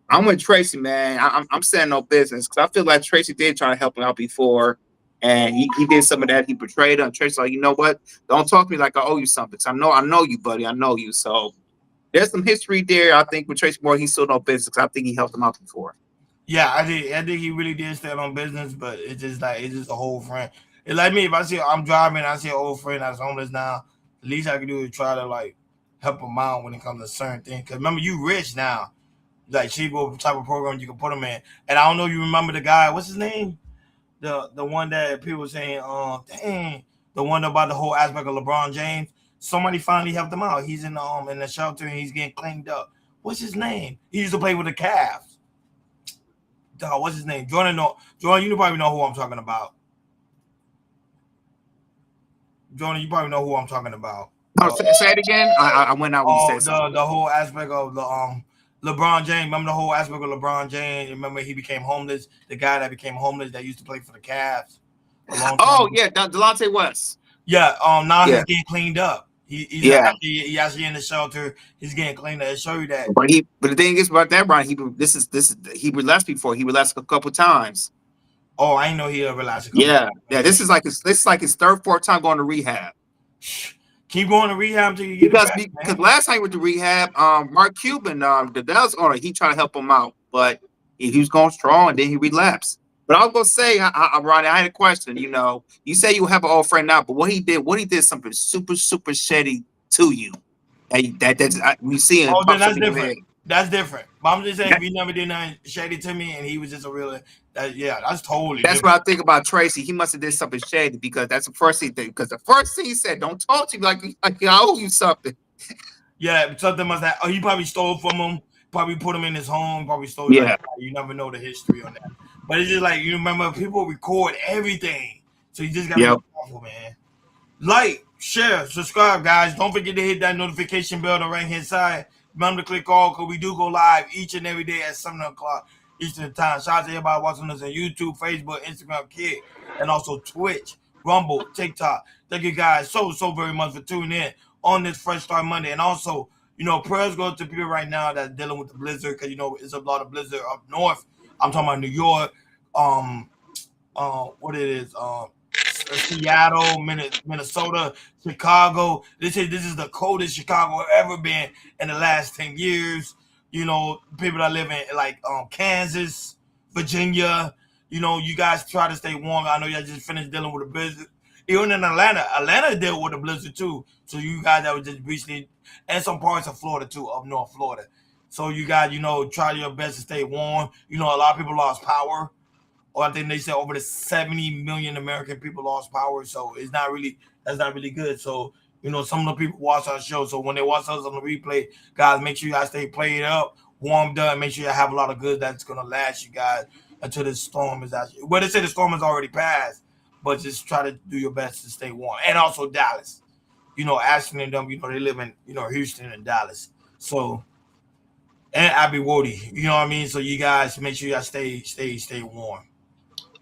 I'm with Tracy, man. I'm saying no business because I feel like Tracy did try to help him out before. And he did some of that. He betrayed him. Tracy's like, you know what? Don't talk to me like I owe you something. Because I know you, buddy. I know you. So there's some history there. I think with Tracy Morgan, he's still no business because I think he helped him out before. Yeah, I think he really did stand on business, but it's just a whole friend. It's like me, if I'm driving, I see an old friend that's homeless now. The least I can do is try to like help him out when it comes to certain things. Cause remember, you rich now. Like, see what type of program you can put him in. And I don't know if you remember the guy. What's his name? The one that people were saying, dang, the one about the whole aspect of LeBron James. Somebody finally helped him out. He's in the shelter and he's getting cleaned up. What's his name? He used to play with the Cavs. What's his name? Jordan, you probably know who I'm talking about. Jordan, you probably know who I'm talking about. Say it again. I went out when you said something. The whole aspect of the LeBron James. Remember the whole aspect of LeBron James? Remember he became homeless? The guy that became homeless that used to play for the Cavs. Oh yeah, Delonte West. Yeah. Now he's getting cleaned up. He's actually in the shelter. He's getting cleaned up. It show you that. But the thing is about that, Brian, he relapsed before. He relapsed a couple times. Oh, I didn't know he relapsed. Yeah. This is like his third, fourth time going to rehab. Keep going to rehab until you get because it back, because last time he went to rehab, Mark Cuban, the Dallas owner, he tried to help him out, but he was going strong and then he relapsed. But I was gonna say, Ronnie, I had a question. You say you have an old friend now, but what he did something super, super shady to you. That's we see him. Oh, then that's different. That's different. But I'm just saying, if he never did nothing shady to me, and he was just a real, that's totally. That's what I think about Tracy. He must have did something shady because that's the first thing. Because the first thing he said, "Don't talk to me like I owe you something." Yeah, something must have. He probably stole from him. Probably put him in his home. Probably stole. Yeah. Like, you never know the history on that. But it's just like, you remember, people record everything, so you just gotta be careful, man. Like, share, subscribe, guys. Don't forget to hit that notification bell on the right hand side. Remember to click all, because we do go live each and every day at 7 o'clock Eastern time. Shout out to everybody watching us on YouTube, Facebook, Instagram, Kick, and also Twitch, Rumble, TikTok. Thank you guys so very much for tuning in on this Fresh Start Monday. And also, prayers go to people right now that's dealing with the blizzard, because it's a lot of blizzard up north. I'm talking about New York, what it is, Seattle, Minnesota, Chicago. This is the coldest Chicago ever been in the last 10 years. People that live in like Kansas, Virginia. You guys try to stay warm. I know y'all just finished dealing with a blizzard. Even in Atlanta dealt with a blizzard too. So you guys that was just recently, and some parts of Florida too, up North Florida. So you guys, try your best to stay warm. A lot of people lost power. Or I think they said over the 70 million American people lost power. So that's not really good. So, some of the people watch our show. So when they watch us on the replay, guys, make sure you guys stay played up, warmed up, make sure you have a lot of good that's going to last you guys until this storm is actually, well, they say the storm has already passed, but just try to do your best to stay warm. And also Dallas, Ashton and them, they live in, Houston and Dallas. So, and Abbey Woody, you know what I mean? So you guys make sure you guys stay warm.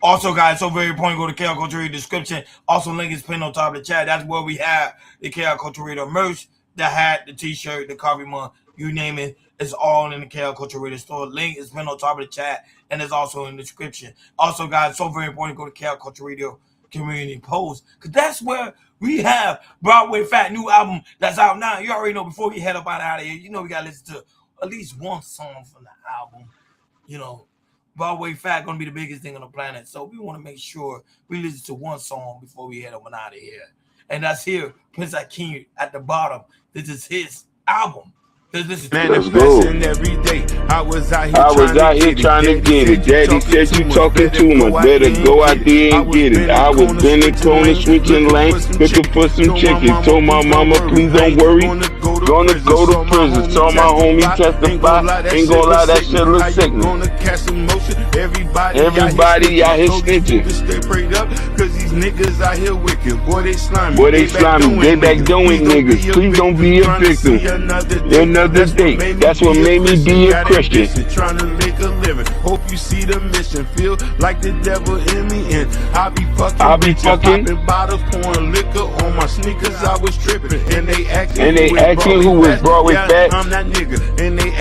Also, guys, so very important, go to KR Culture Reader description. Also, link is pinned on top of the chat. That's where we have the KR Culture Reader merch, the hat, the t-shirt, the coffee mug. you name it. It's all in the KL Culture Radio store. Link is pinned on top of the chat, and it's also in the description. Also, guys, so very important to go to KL Culture Radio Community Post, because that's where we have Broadway Fat new album that's out now. You already know, before we head up out of here, you know we got to listen to at least one song from the album. You know, Broadway Fat going to be the biggest thing on the planet. So we want to make sure we listen to one song before we head up and out of here. And that's here, Prince Akeem at the bottom. This is his album. Manifesting every day. I was out here trying to get it. Daddy said you talking too much. Better go out there and get it. I was bending corner, switching lanes, looking for some chickens. Told my mama, please don't worry. Gonna go to prison. Saw my homie testify. Ain't gonna lie, that shit look sickening. Everybody out here snitching. Stay prayed up, cause these niggas out here wicked. Boy, they slimy. Boy, they slimy. They back doing niggas. Please don't be a victim. Another day. That's what made me be a Christian. Trying to make a living. Hope you see the mission. Feel like the devil in me, and I be fucking. Popping bottles, pouring liquor on my sneakers. I was tripping, and they asking who was Broadway Fat. I'm that nigga, and they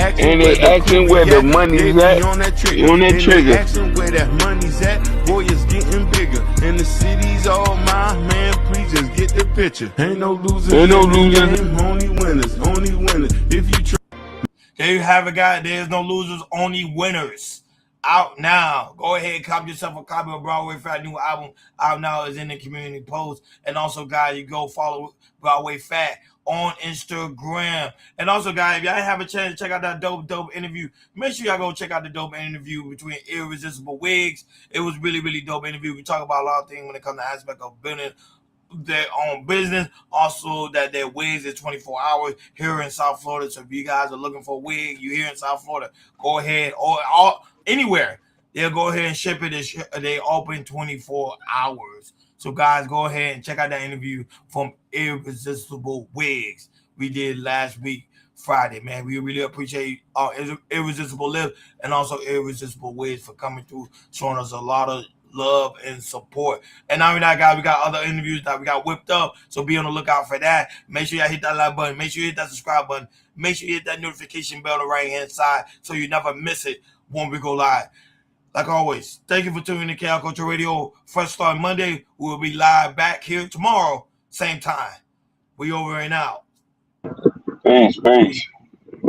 asking where the money's at. On that trigger. Asking where that money's at. Boy, it's getting bigger, and the city's all mine, man. Please just get the picture. Ain't no losers. Only winners. Only winners. If you try. There you have it, guys. There's no losers, only winners. Out now. Go ahead and copy yourself a copy of Broadway Fat new album. Out now is in the community post. And also, guys, you go follow Broadway Fat on Instagram. And also, guys, if y'all have a chance to check out that dope interview, make sure y'all go check out the dope interview between Irresistible Wigs. It was really dope interview. We talk about a lot of things when it comes to aspect of building their own business. Also, that their wigs is 24 hours here in South Florida. So if you guys are looking for a wig, you here in South Florida, go ahead, or anywhere, they'll go ahead and ship it. They open 24 hours. So guys, go ahead and check out that interview from Irresistible Wigs we did last week, Friday, man. We really appreciate Irresistible Live and also Irresistible Wigs for coming through, showing us a lot of love and support. And now we guys, we got other interviews that we got whipped up, so be on the lookout for that. Make sure y'all hit that like button, make sure you hit that subscribe button, make sure you hit that notification bell on the right hand side so you never miss it when we go live. Like always, thank you for tuning in to KL Culture Radio. Fresh start Monday. We'll be live back here tomorrow, same time. We over and out. Peace.